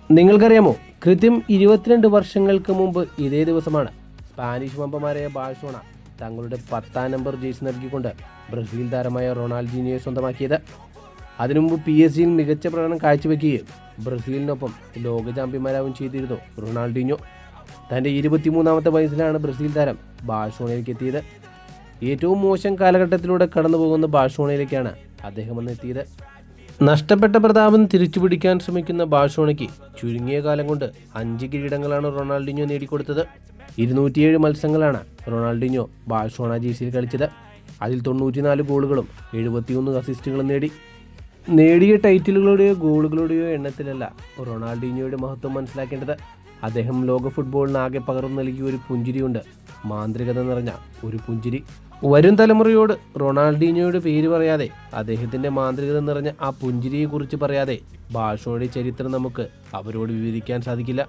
നിങ്ങൾക്കറിയാമോ, കൃത്യം 22 വർഷങ്ങൾക്ക് മുമ്പ് ഇതേ ദിവസമാണ് സ്പാനിഷ് വമ്പന്മാരായ ബാഴ്സലോണ തങ്ങളുടെ 10ാം നമ്പർ ജേഴ്സി നൽകിക്കൊണ്ട് ബ്രസീൽ താരമായ റൊണാൾഡീഞ്ഞോയെ സ്വന്തമാക്കിയത്. അതിനുമുമ്പ് PSG-യിൽ മികച്ച പ്രകടനം കാഴ്ചവെക്കുകയും ബ്രസീലിനൊപ്പം ലോക ചാമ്പ്യന്മാരാവുകയും ചെയ്തിരുന്നു റൊണാൾഡീഞ്ഞോ. തൻ്റെ 23ാമത്തെ വയസ്സിലാണ് ബ്രസീൽ താരം ബാഴ്സലോണയിലേക്ക് എത്തിയത്. ഏറ്റവും മോശം കാലഘട്ടത്തിലൂടെ കടന്നു പോകുന്ന ബാഴ്സലോണയിലേക്കാണ് അദ്ദേഹം എത്തിയത്. നഷ്ടപ്പെട്ട പ്രതാപം തിരിച്ചുപിടിക്കാൻ ശ്രമിക്കുന്ന ബാഴ്സലോണയ്ക്ക് ചുരുങ്ങിയ കാലം കൊണ്ട് 5 കിരീടങ്ങളാണ് റൊണാൾഡീഞ്ഞോ നേടിക്കൊടുത്തത്. 207 മത്സരങ്ങളാണ് റൊണാൾഡീഞ്ഞോ ബാഴ്സലോണ ജേഴ്സിയിൽ കളിച്ചത്. അതിൽ 94 ഗോളുകളും 71 അസിസ്റ്റുകളും നേടിയ ടൈറ്റിലുകളുടെയോ ഗോളുകളുടെയോ എണ്ണത്തിലല്ല റൊണാൾഡീഞ്ഞോയുടെ മഹത്വം മനസ്സിലാക്കേണ്ടത്. അദ്ദേഹം ലോക ഫുട്ബോളിന് ആകെ പകർന്നു നൽകിയ ഒരു പുഞ്ചിരിയുണ്ട്, മാന്ത്രികത നിറഞ്ഞ ഒരു പുഞ്ചിരി. വരും തലമുറയോട് റൊണാൾഡീഞ്ഞോയുടെ പേര് പറയാതെ, അദ്ദേഹത്തിൻ്റെ മാന്ത്രികത നിറഞ്ഞ ആ പുഞ്ചിരിയെക്കുറിച്ച് പറയാതെ ബാഴ്സലോണയുടെ ചരിത്രം നമുക്ക് അവരോട് വിവരിക്കാൻ സാധിക്കില്ല.